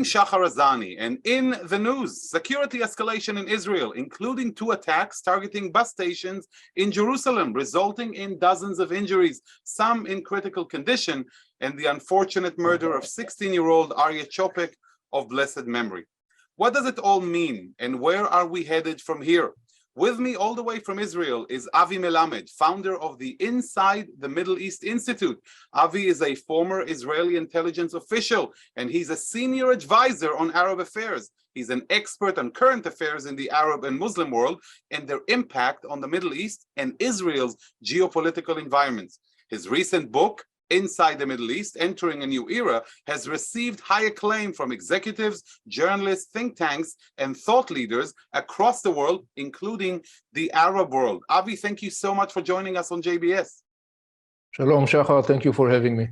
I'm Shahar Azani, and in the news, security escalation in Israel, including 2 attacks targeting bus stations in Jerusalem, resulting in dozens of injuries, some in critical condition, and the unfortunate murder of 16-year-old Aryeh Chopek of blessed memory. What does it all mean, and where are we headed from here? With me all the way from Israel is Avi Melamed, founder of the Inside the Middle East Institute. Avi is a former Israeli intelligence official, and he's a senior advisor on Arab affairs. He's an expert on current affairs in the Arab and Muslim world and their impact on the Middle East and Israel's geopolitical environments. His recent book, Inside the Middle East, Entering a New Era, has received high acclaim from executives, journalists, think tanks, and thought leaders across the world, including the Arab world. Avi, thank you so much for joining us on JBS. Shalom, Shachar. Thank you for having me.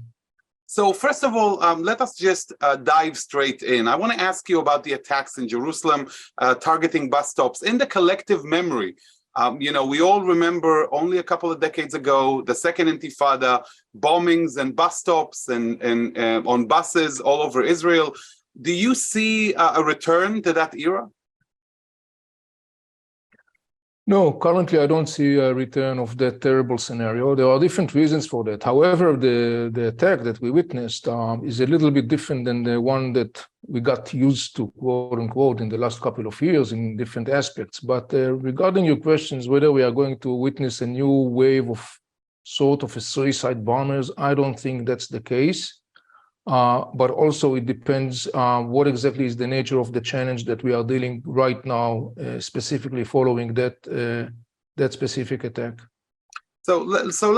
So first of all, let us just dive straight in. I want to ask you about the attacks in Jerusalem, targeting bus stops. In the collective memory, we all remember only a couple of decades ago, the Second Intifada, bombings and bus stops and on buses all over Israel. Do you see a return to that era? No, currently I don't see a return of that terrible scenario. There are different reasons for that. However, the attack that we witnessed is a little bit different than the one that we got used to, quote unquote, in the last couple of years in different aspects. But regarding your questions, whether we are going to witness a new wave of sort of a suicide bombers, I don't think that's the case. But also it depends what exactly is the nature of the challenge that we are dealing right now, specifically following that specific attack. So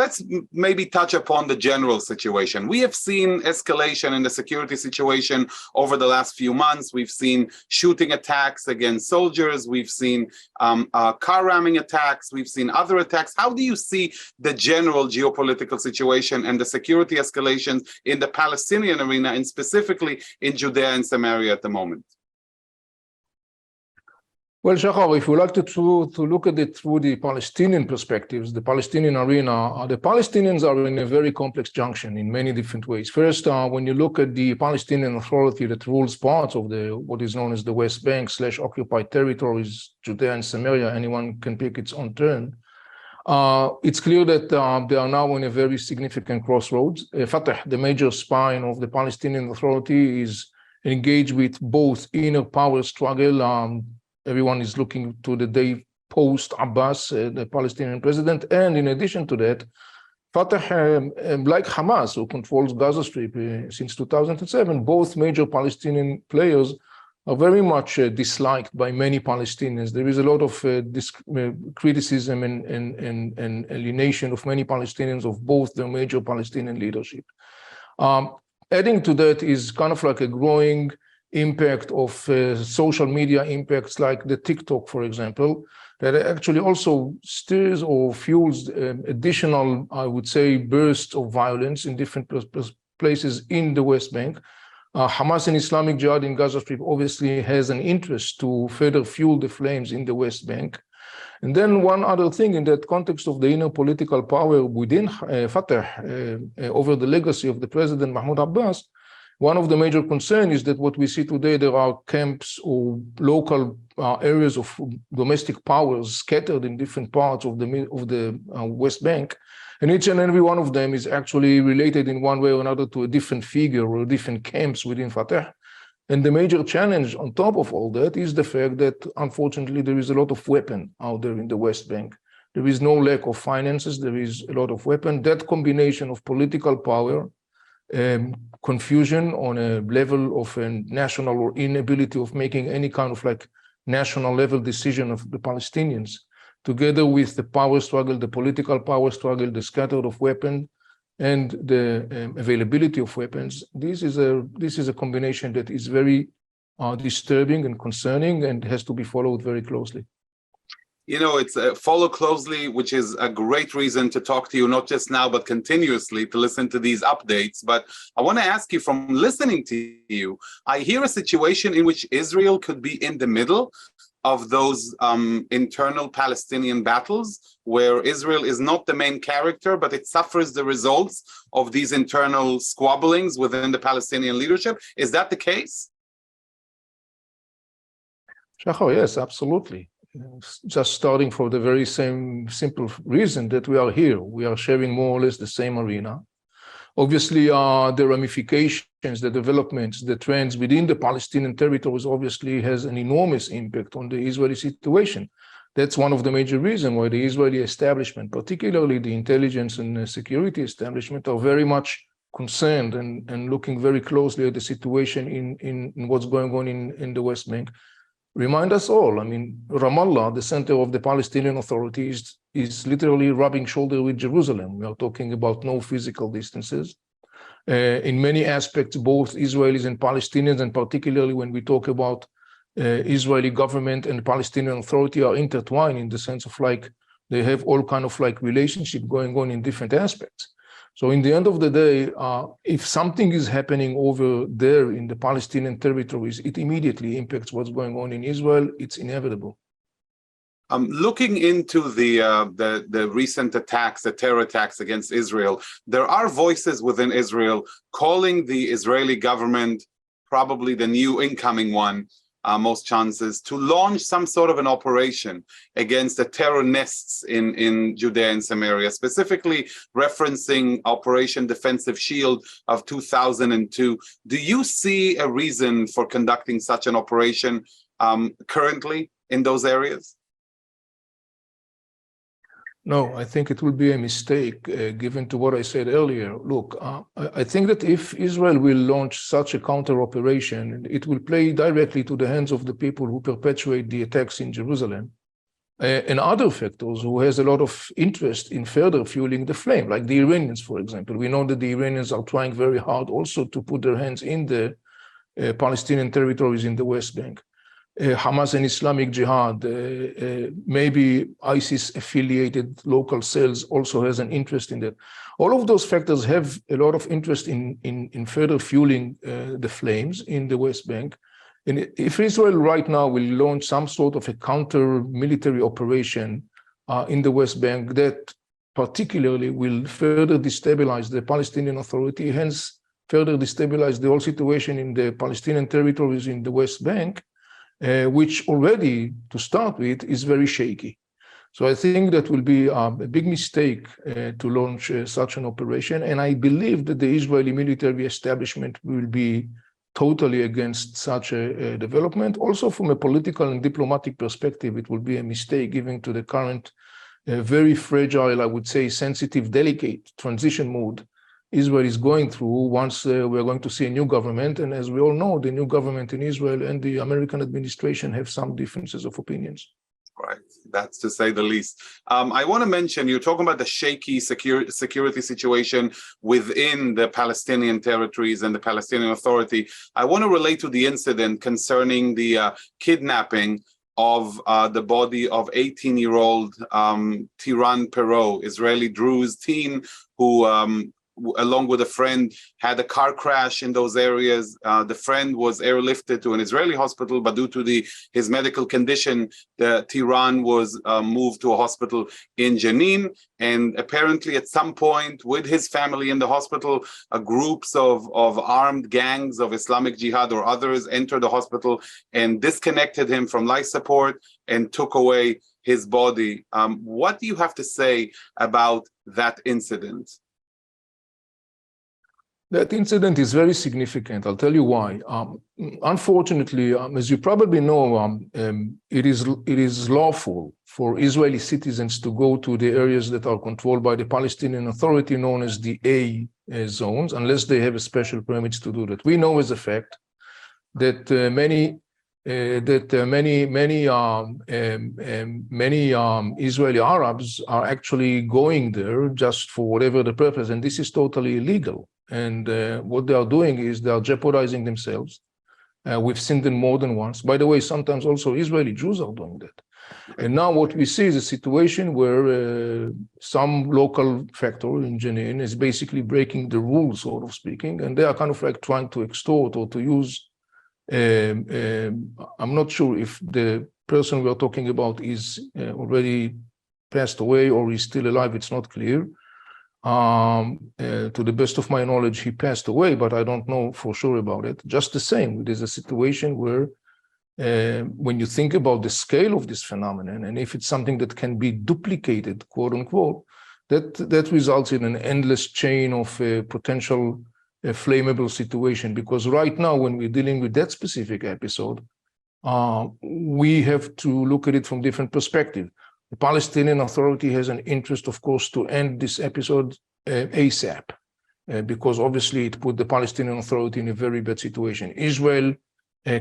let's maybe touch upon the general situation. We have seen escalation in the security situation over the last few months. We've seen shooting attacks against soldiers. We've seen car ramming attacks. We've seen other attacks. How do you see the general geopolitical situation and the security escalations in the Palestinian arena, and specifically in Judea and Samaria at the moment? Well, Shachar, if we like to look at it through the Palestinian perspectives, the Palestinian arena, the Palestinians are in a very complex junction in many different ways. First, when you look at the Palestinian Authority that rules parts of what is known as the West Bank / occupied territories, Judea and Samaria, anyone can pick its own turn. It's clear that they are now in a very significant crossroads. Fatah, the major spine of the Palestinian Authority, is engaged with both inner power struggle. Everyone is looking to the day post Abbas, the Palestinian president. And in addition to that, Fatah, like Hamas, who controls Gaza Strip since 2007, both major Palestinian players are very much disliked by many Palestinians. There is a lot of criticism and alienation of many Palestinians of both the major Palestinian leadership. Adding to that is kind of like a growing impact of social media impacts like the TikTok, for example, that actually also stirs or fuels additional, I would say, bursts of violence in different places in the West Bank. Hamas and Islamic Jihad in Gaza Strip obviously has an interest to further fuel the flames in the West Bank. And then one other thing in that context of the inner political power within Fatah over the legacy of the President Mahmoud Abbas, one of the major concerns is that what we see today, there are camps or local areas of domestic powers scattered in different parts of the West Bank. And each and every one of them is actually related in one way or another to a different figure or different camps within Fatah. And the major challenge on top of all that is the fact that, unfortunately, there is a lot of weapon out there in the West Bank. There is no lack of finances. There is a lot of weapon. That combination of political power, confusion on a level of a national or inability of making any kind of like national level decision of the Palestinians, together with the power struggle, the political power struggle, the scatter of weapons, and the availability of weapons. This is a combination that is very disturbing and concerning and has to be followed very closely. It's follow closely, which is a great reason to talk to you, not just now, but continuously to listen to these updates. But I want to ask you, from listening to you, I hear a situation in which Israel could be in the middle of those internal Palestinian battles, where Israel is not the main character, but it suffers the results of these internal squabblings within the Palestinian leadership. Is that the case? Shahar, yes, absolutely. Just starting for the very same simple reason that we are here. We are sharing more or less the same arena. Obviously, the ramifications, the developments, the trends within the Palestinian territories obviously has an enormous impact on the Israeli situation. That's one of the major reasons why the Israeli establishment, particularly the intelligence and security establishment, are very much concerned and looking very closely at the situation in what's going on in the West Bank. Remind us all, I mean, Ramallah, the center of the Palestinian Authority, is literally rubbing shoulder with Jerusalem. We are talking about no physical distances. In many aspects, both Israelis and Palestinians, and particularly when we talk about Israeli government and Palestinian Authority, are intertwined in the sense of like they have all kind of like relationship going on in different aspects. So in the end of the day, if something is happening over there in the Palestinian territories, it immediately impacts what's going on in Israel. It's inevitable. Looking into the recent attacks, the terror attacks against Israel, there are voices within Israel calling the Israeli government, probably the new incoming one, most chances, to launch some sort of an operation against the terror nests in Judea and Samaria, specifically referencing Operation Defensive Shield of 2002. Do you see a reason for conducting such an operation currently in those areas? No, I think it will be a mistake given to what I said earlier. Look, I think that if Israel will launch such a counter operation, it will play directly to the hands of the people who perpetuate the attacks in Jerusalem and other factors who has a lot of interest in further fueling the flame, like the Iranians, for example. We know that the Iranians are trying very hard also to put their hands in the Palestinian territories in the West Bank. Hamas and Islamic Jihad, maybe ISIS-affiliated local cells also has an interest in that. All of those factors have a lot of interest in further fueling the flames in the West Bank. And if Israel right now will launch some sort of a counter-military operation in the West Bank, that particularly will further destabilize the Palestinian Authority, hence further destabilize the whole situation in the Palestinian territories in the West Bank, which already, to start with, is very shaky. So I think that will be a big mistake to launch such an operation. And I believe that the Israeli military establishment will be totally against such a development. Also, from a political and diplomatic perspective, it will be a mistake given to the current very fragile, I would say, sensitive, delicate transition mode Israel is going through once we're going to see a new government. And as we all know, the new government in Israel and the American administration have some differences of opinions. Right, that's to say the least. I want to mention, you're talking about the shaky security situation within the Palestinian territories and the Palestinian Authority. I want to relate to the incident concerning the kidnapping of the body of 18-year-old Tiran Perot, Israeli Druze teen who along with a friend, had a car crash in those areas. The friend was airlifted to an Israeli hospital, but due to his medical condition, the Tiran was moved to a hospital in Jenin. And apparently at some point with his family in the hospital, groups of armed gangs of Islamic Jihad or others entered the hospital and disconnected him from life support and took away his body. What do you have to say about that incident? That incident is very significant. I'll tell you why. Unfortunately, as you probably know, it is lawful for Israeli citizens to go to the areas that are controlled by the Palestinian Authority, known as the A zones, unless they have a special permits to do that. We know as a fact that many Israeli Arabs are actually going there just for whatever the purpose, and this is totally illegal. And what they are doing is they are jeopardizing themselves. We've seen them more than once. By the way, sometimes also Israeli Jews are doing that. And now what we see is a situation where some local factor in Jenin is basically breaking the rules, sort of speaking, and they are kind of like trying to extort or to use, I'm not sure if the person we are talking about is already passed away or is still alive, it's not clear. To the best of my knowledge, he passed away, but I don't know for sure about it. Just the same, it is a situation where when you think about the scale of this phenomenon, and if it's something that can be duplicated, quote unquote, that results in an endless chain of potential flammable situation. Because right now, when we're dealing with that specific episode, we have to look at it from different perspectives. The Palestinian Authority has an interest, of course, to end this episode ASAP, because obviously it put the Palestinian Authority in a very bad situation. Israel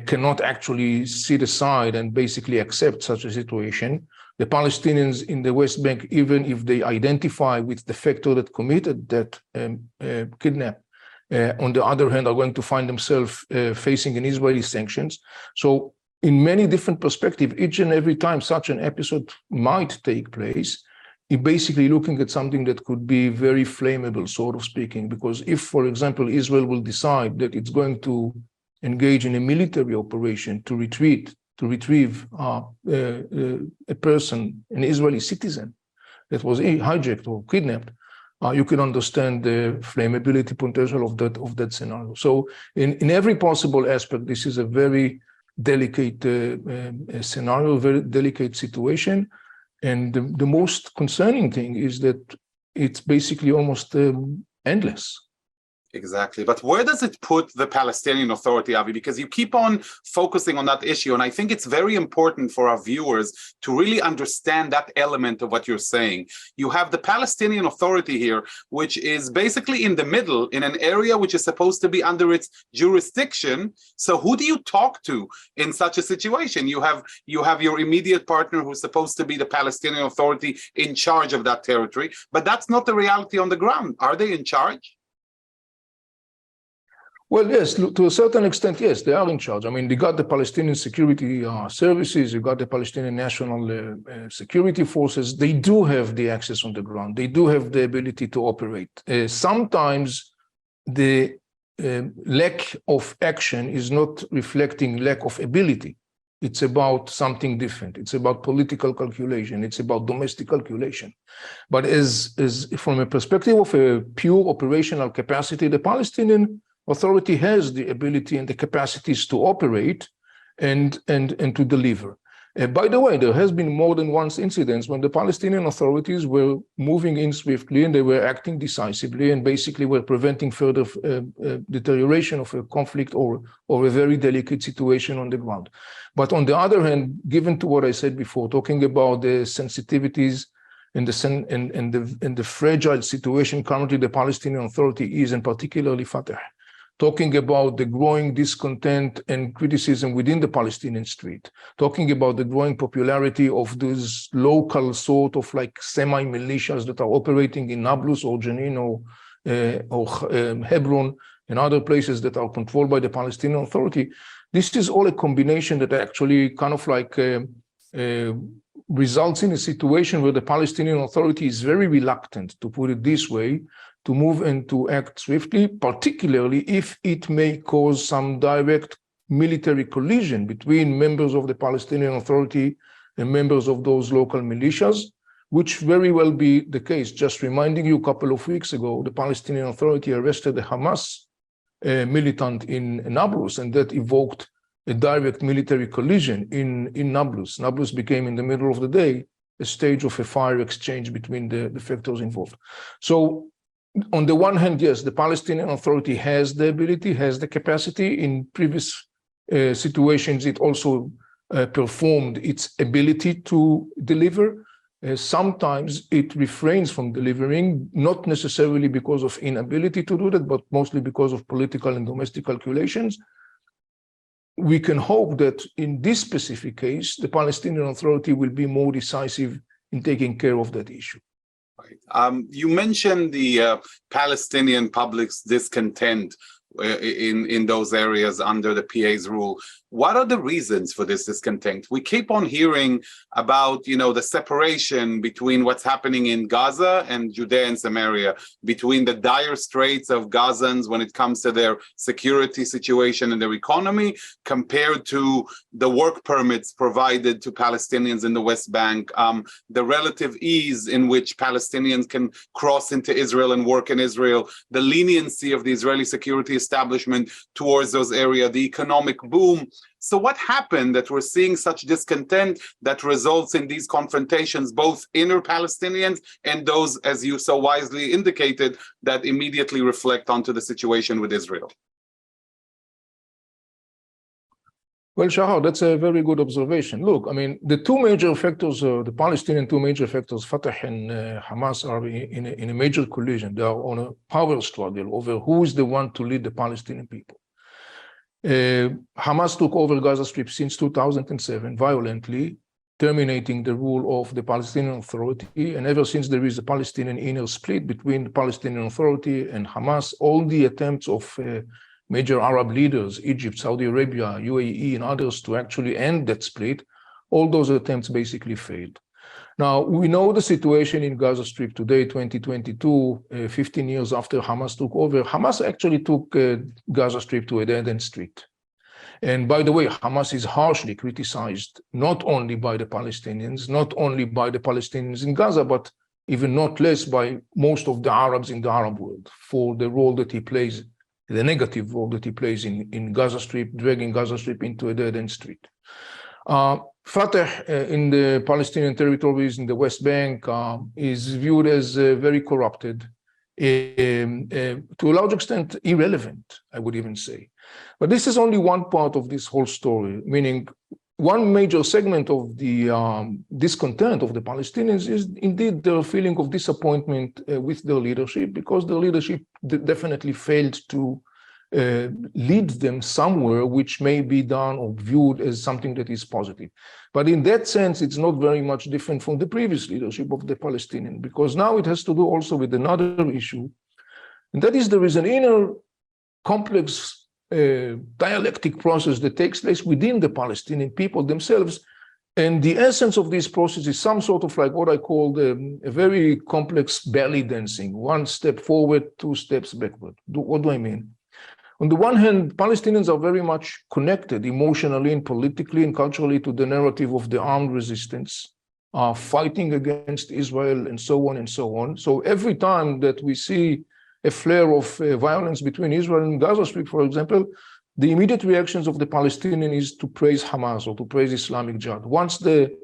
cannot actually sit aside and basically accept such a situation. The Palestinians in the West Bank, even if they identify with the factor that committed that kidnap, on the other hand, are going to find themselves facing an Israeli sanctions. So in many different perspectives, each and every time such an episode might take place, you're basically looking at something that could be very flammable, sort of speaking, because if, for example, Israel will decide that it's going to engage in a military operation to retrieve a person, an Israeli citizen that was hijacked or kidnapped, you can understand the flammability potential of that scenario. So in every possible aspect, this is a very delicate scenario, very delicate situation. And the most concerning thing is that it's basically almost endless. Exactly. But where does it put the Palestinian Authority, Avi? Because you keep on focusing on that issue. And I think it's very important for our viewers to really understand that element of what you're saying. You have the Palestinian Authority here, which is basically in the middle in an area which is supposed to be under its jurisdiction. So who do you talk to in such a situation? You have your immediate partner who's supposed to be the Palestinian Authority in charge of that territory. But that's not the reality on the ground. Are they in charge? Well, yes, to a certain extent, yes, they are in charge. I mean, they got the Palestinian security services, you got the Palestinian National Security Forces. They do have the access on the ground. They do have the ability to operate. Sometimes the lack of action is not reflecting lack of ability. It's about something different. It's about political calculation. It's about domestic calculation. But as from a perspective of a pure operational capacity, the Palestinian Authority has the ability and the capacities to operate and to deliver. By the way, there has been more than once incidents when the Palestinian authorities were moving in swiftly and they were acting decisively and basically were preventing further deterioration of a conflict or a very delicate situation on the ground. But on the other hand, given to what I said before, talking about the sensitivities and the fragile situation currently the Palestinian Authority is, and particularly Fatah, talking about the growing discontent and criticism within the Palestinian street, talking about the growing popularity of these local sort of like semi-militias that are operating in Nablus or Jenin or Hebron and other places that are controlled by the Palestinian Authority. This is all a combination that actually kind of like results in a situation where the Palestinian Authority is very reluctant, to put it this way, to move and to act swiftly, particularly if it may cause some direct military collision between members of the Palestinian Authority and members of those local militias, which very well be the case. Just reminding you, a couple of weeks ago, the Palestinian Authority arrested a Hamas militant in Nablus, and that evoked a direct military collision in Nablus. Nablus became, in the middle of the day, a stage of a fire exchange between the factors involved. So, on the one hand, yes, the Palestinian Authority has the ability, has the capacity. In previous situations, it also performed its ability to deliver. Sometimes it refrains from delivering, not necessarily because of inability to do that, but mostly because of political and domestic calculations. We can hope that in this specific case, the Palestinian Authority will be more decisive in taking care of that issue. You mentioned the Palestinian public's discontent in those areas under the PA's rule. What are the reasons for this discontent? We keep on hearing about, the separation between what's happening in Gaza and Judea and Samaria, between the dire straits of Gazans when it comes to their security situation and their economy, compared to the work permits provided to Palestinians in the West Bank, the relative ease in which Palestinians can cross into Israel and work in Israel, the leniency of the Israeli security establishment towards those areas, the economic boom So what happened that we're seeing such discontent that results in these confrontations, both inner Palestinians and those, as you so wisely indicated, that immediately reflect onto the situation with Israel? Well, Shahar, that's a very good observation. Look, I mean, the two major factors, the Palestinian two major factors, Fatah and Hamas, are in a major collision. They are on a power struggle over who is the one to lead the Palestinian people. Hamas took over Gaza Strip since 2007, violently terminating the rule of the Palestinian Authority. And ever since there is a Palestinian inner split between the Palestinian Authority and Hamas, all the attempts of major Arab leaders, Egypt, Saudi Arabia, UAE, and others to actually end that split, all those attempts basically failed. Now, we know the situation in Gaza Strip today, 2022, 15 years after Hamas took over. Hamas actually took Gaza Strip to a dead-end street. And by the way, Hamas is harshly criticized, not only by the Palestinians, not only by the Palestinians in Gaza, but even not less by most of the Arabs in the Arab world for the role that he plays, the negative role that he plays in Gaza Strip, dragging Gaza Strip into a dead-end street. Fatah in the Palestinian territories in the West Bank is viewed as very corrupted, to a large extent irrelevant, I would even say. But this is only one part of this whole story, meaning one major segment of the discontent of the Palestinians is indeed their feeling of disappointment with their leadership, because their leadership definitely failed to lead them somewhere which may be done or viewed as something that is positive. But in that sense, it's not very much different from the previous leadership of the Palestinian, because now it has to do also with another issue, and that is there is an inner complex dialectic process that takes place within the Palestinian people themselves. And the essence of this process is some sort of like what I call a very complex belly dancing, one step forward, two steps backward. What do I mean? On the one hand, Palestinians are very much connected emotionally and politically and culturally to the narrative of the armed resistance, fighting against Israel and so on and so on. So every time that we see a flare of violence between Israel and Gaza Strip, for example, the immediate reactions of the Palestinian is to praise Hamas or to praise Islamic Jihad. Once the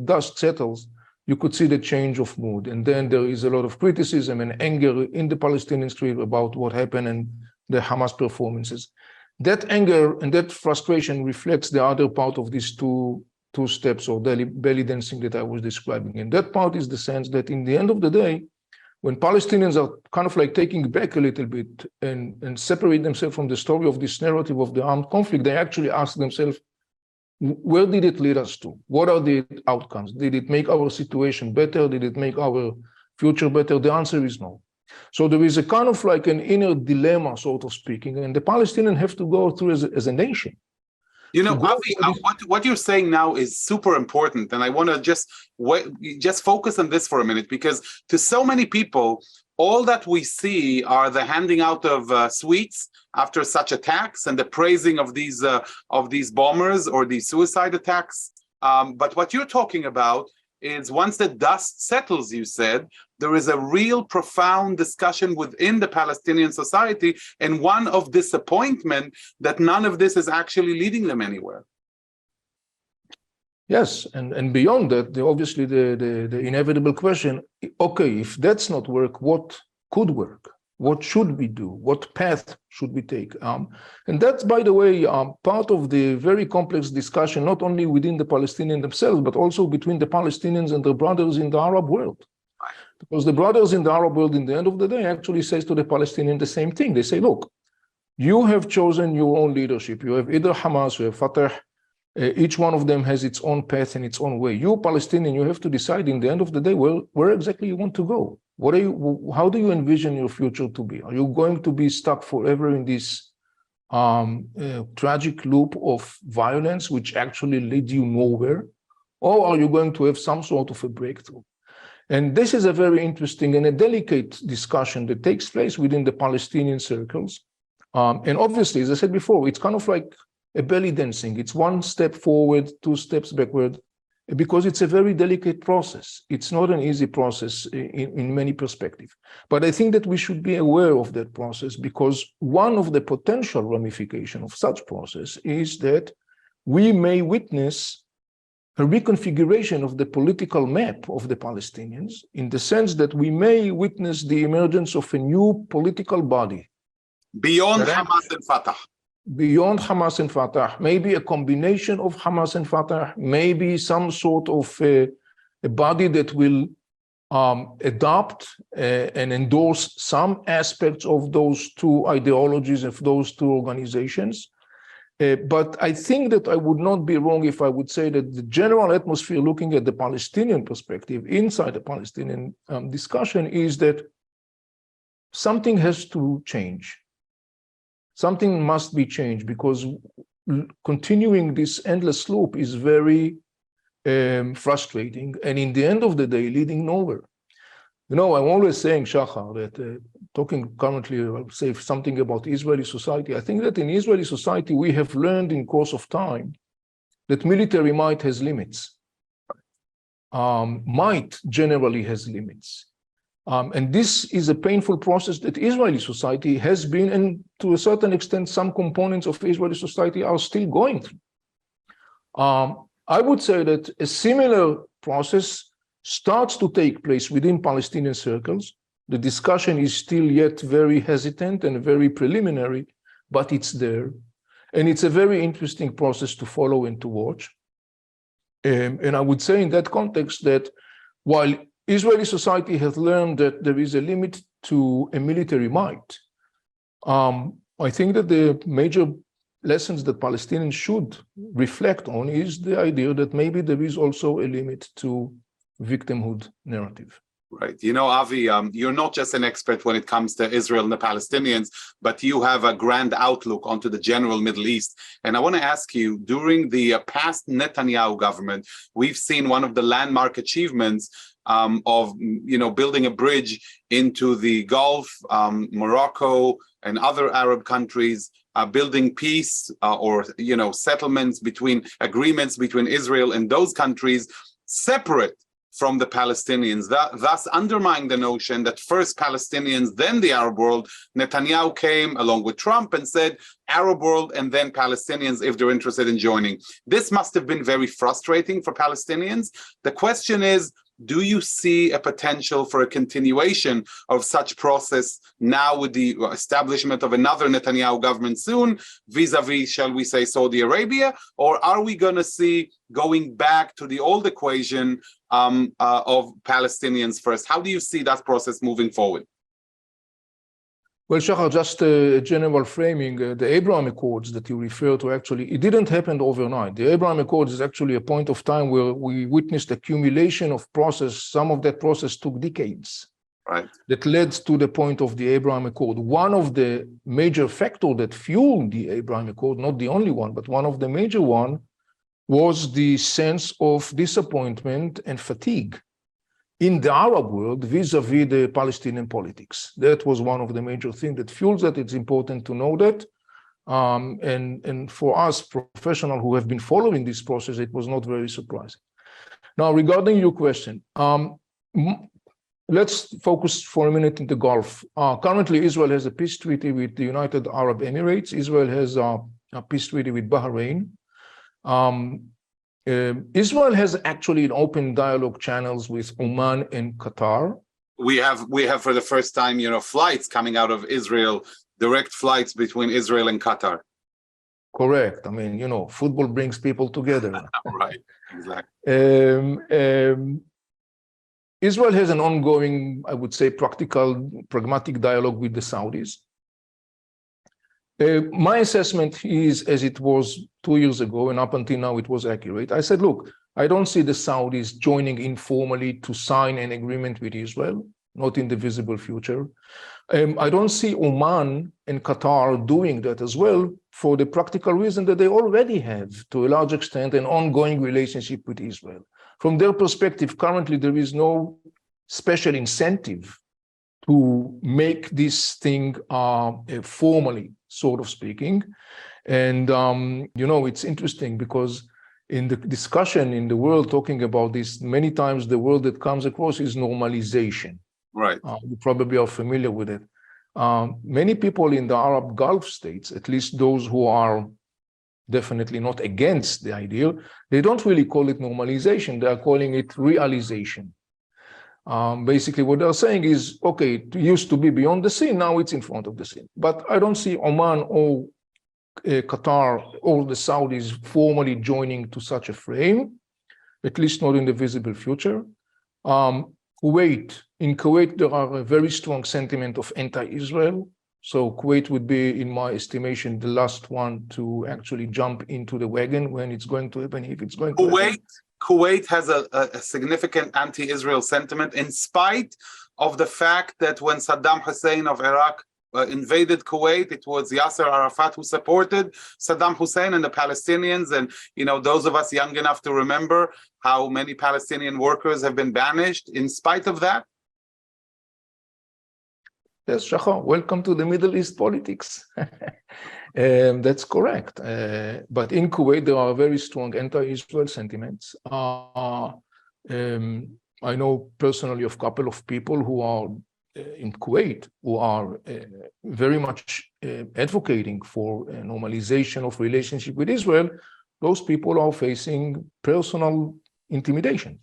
dust settles, you could see the change of mood. And then there is a lot of criticism and anger in the Palestinian street about what happened and the Hamas performances. That anger and that frustration reflects the other part of these two steps or belly dancing that I was describing. And that part is the sense that in the end of the day, when Palestinians are kind of like taking back a little bit and separate themselves from the story of this narrative of the armed conflict, they actually ask themselves, where did it lead us to? What are the outcomes? Did it make our situation better? Did it make our future better? The answer is no. So there is a kind of like an inner dilemma, so to speaking, and the Palestinians have to go through as a nation. You know, Avi, what you're saying now is super important, and I want to just focus on this for a minute, because to so many people, all that we see are the handing out of sweets after such attacks and the praising of these bombers or these suicide attacks. But what you're talking about is once the dust settles, you said, there is a real profound discussion within the Palestinian society, and one of disappointment that none of this is actually leading them anywhere. Yes, and beyond that, obviously the inevitable question, okay, if that's not work, what could work? What should we do? What path should we take? And that's, by the way, part of the very complex discussion, not only within the Palestinians themselves, but also between the Palestinians and their brothers in the Arab world. Because the brothers in the Arab world, in the end of the day, actually says to the Palestinians the same thing. They say, look, you have chosen your own leadership. You have either Hamas, you have Fatah. Each one of them has its own path and its own way. You, Palestinian, you have to decide in the end of the day, well, where exactly you want to go. How do you envision your future to be? Are you going to be stuck forever in this tragic loop of violence, which actually leads you nowhere? Or are you going to have some sort of a breakthrough? And this is a very interesting and a delicate discussion that takes place within the Palestinian circles. And obviously, as I said before, it's kind of like a belly dancing. It's one step forward, two steps backward. because it's a very delicate process. It's not an easy process in many perspectives. But I think that we should be aware of that process, because one of the potential ramifications of such process is that we may witness a reconfiguration of the political map of the Palestinians, in the sense that we may witness the emergence of a new political body. Beyond Hamas and Fatah. Beyond Hamas and Fatah, maybe a combination of Hamas and Fatah, maybe some sort of a body that will adopt and endorse some aspects of those two ideologies, of those two organizations. But I think that I would not be wrong if I would say that the general atmosphere, looking at the Palestinian perspective inside the Palestinian discussion, is that something has to change. Something must be changed, because continuing this endless loop is very frustrating, and in the end of the day, leading nowhere. You know, I'm always saying, Shahar, that talking currently, I'll say something about Israeli society. I think that in Israeli society, we have learned in course of time that military might has limits. Might generally has limits. And this is a painful process that Israeli society has been, and to a certain extent, some components of Israeli society are still going through. I would say that a similar process starts to take place within Palestinian circles. The discussion is still yet very hesitant and very preliminary, but it's there. And it's a very interesting process to follow and to watch. And I would say in that context that while Israeli society has learned that there is a limit to a military might, I think that the major lessons that Palestinians should reflect on is the idea that maybe there is also a limit to victimhood narrative. Right. You know, Avi, you're not just an expert when it comes to Israel and the Palestinians, but you have a grand outlook onto the general Middle East. And I want to ask you, during the past Netanyahu government, we've seen one of the landmark achievements of, you know, building a bridge into the Gulf, Morocco and other Arab countries, building peace or, you know, settlements between agreements between Israel and those countries separate from the Palestinians, thus undermining the notion that first Palestinians, then the Arab world. Netanyahu came along with Trump and said Arab world and then Palestinians if they're interested in joining. This must have been very frustrating for Palestinians. The question is, do you see a potential for a continuation of such process now with the establishment of another Netanyahu government soon, vis-a-vis, shall we say, Saudi Arabia? Or are we going to see going back to the old equation of Palestinians first? How do you see that process moving forward? Well, Shahar, just a general framing, the Abraham Accords that you refer to, actually, it didn't happen overnight. The Abraham Accords is actually a point of time where we witnessed accumulation of process. Some of that process took decades. Right. That led to the point of the Abraham Accord. One of the major factors that fueled the Abraham Accord, not the only one, but one of the major one, was the sense of disappointment and fatigue in the Arab world vis-a-vis the Palestinian politics. That was one of the major things that fuels that. It's important to know that. And for us professionals who have been following this process, it was not very surprising. Now, regarding your question, let's focus for a minute in the Gulf. Currently, Israel has a peace treaty with the United Arab Emirates. Israel has a peace treaty with Bahrain. Israel has actually an open dialogue channels with Oman and Qatar. We have for the first time, you know, flights coming out of Israel, direct flights between Israel and Qatar. Correct. I mean, you know, football brings people together. Right, exactly. Israel has an ongoing, I would say, pragmatic dialogue with the Saudis. My assessment is, as it was 2 years ago, and up until now it was accurate. I said, look, I don't see the Saudis joining informally to sign an agreement with Israel, not in the visible future. I don't see Oman and Qatar doing that as well, for the practical reason that they already have, to a large extent, an ongoing relationship with Israel. From their perspective, currently there is no special incentive to make this thing formally, sort of speaking. And, you know, it's interesting because in the discussion in the world talking about this, many times the word that comes across is normalization. Right. You probably are familiar with it. Many people in the Arab Gulf states, at least those who are definitely not against the idea, they don't really call it normalization, they are calling it realization. Basically what they're saying is, okay, it used to be beyond the sea, now it's in front of the sea. But I don't see Oman or Qatar or the Saudis formally joining to such a frame, at least not in the visible future. In Kuwait, there are a very strong sentiment of anti-Israel. So Kuwait would be, in my estimation, the last one to actually jump into the wagon when it's going to happen, if it's going to happen. Kuwait has a significant anti-Israel sentiment, in spite of the fact that when Saddam Hussein of Iraq invaded Kuwait, it was Yasser Arafat who supported Saddam Hussein and the Palestinians. And, you know, those of us young enough to remember how many Palestinian workers have been banished in spite of that. Yes, Shahar, welcome to the Middle East politics. That's correct. But in Kuwait, there are very strong anti-Israel sentiments. I know personally of a couple of people who are in Kuwait who are very much advocating for a normalization of relationship with Israel. Those people are facing personal intimidation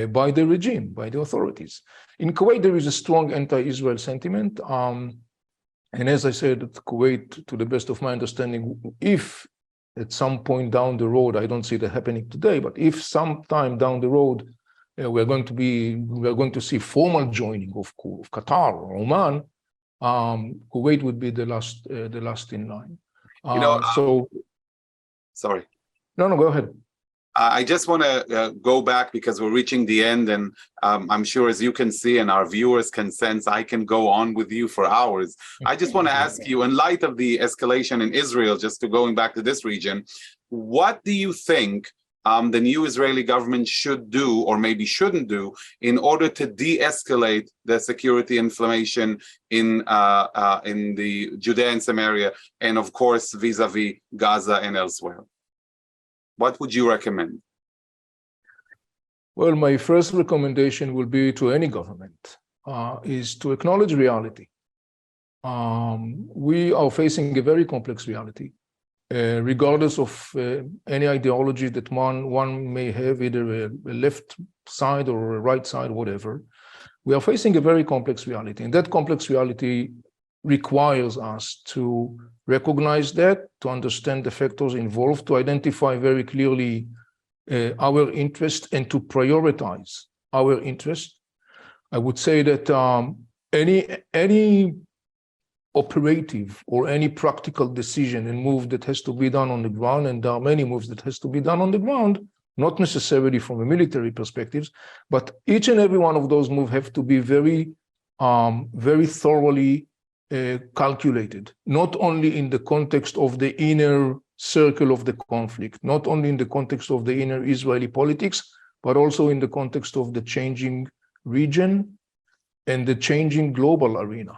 by the regime, by the authorities. In Kuwait, there is a strong anti-Israel sentiment. And as I said, Kuwait, to the best of my understanding, if at some point down the road, I don't see that happening today, but if sometime down the road, we're going to see formal joining of Qatar or Oman, Kuwait would be the last in line. Sorry. No, go ahead. I just want to go back because we're reaching the end, and I'm sure, as you can see and our viewers can sense, I can go on with you for hours. I just want to ask you, in light of the escalation in Israel, just to going back to this region, what do you think the new Israeli government should do, or maybe shouldn't do, in order to de-escalate the security inflammation in the Judea and Samaria, and of course vis-a-vis Gaza and elsewhere? What would you recommend? Well, my first recommendation will be to any government, is to acknowledge reality. We are facing a very complex reality, regardless of any ideology that one may have, either a left side or a right side, whatever. We are facing a very complex reality, and that complex reality requires us to recognize that, to understand the factors involved, to identify very clearly our interest, and to prioritize our interest. I would say that any operative or any practical decision and move that has to be done on the ground, and there are many moves that has to be done on the ground, not necessarily from a military perspective, but each and every one of those moves have to be very thoroughly calculated, not only in the context of the inner circle of the conflict, not only in the context of the inner Israeli politics, but also in the context of the changing region and the changing global arena.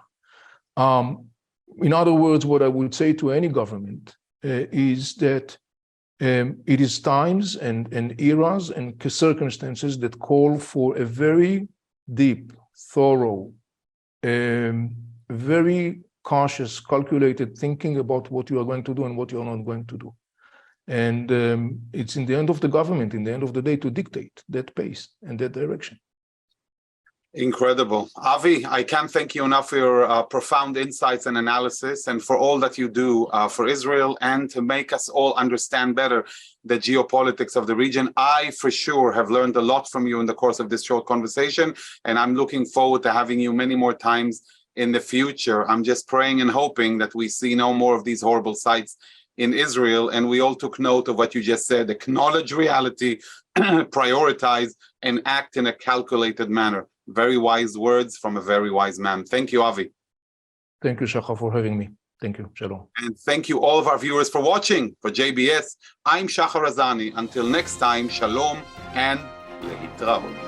In other words, what I would say to any government is that it is times and eras and circumstances that call for a very deep, thorough, very cautious, calculated thinking about what you are going to do and what you are not going to do. And it's in the end of the government, in the end of the day, to dictate that pace and that direction. Incredible. Avi, I can't thank you enough for your profound insights and analysis, and for all that you do for Israel, and to make us all understand better the geopolitics of the region. I, for sure, have learned a lot from you in the course of this short conversation, and I'm looking forward to having you many more times in the future. I'm just praying and hoping that we see no more of these horrible sights in Israel, and we all took note of what you just said: acknowledge reality, prioritize, and act in a calculated manner. Very wise words from a very wise man. Thank you, Avi. Thank you, Shahar, for having me. Thank you. Shalom. And thank you all of our viewers for watching. For JBS, I'm Shahar Azani. Until next time, shalom and lehitraot.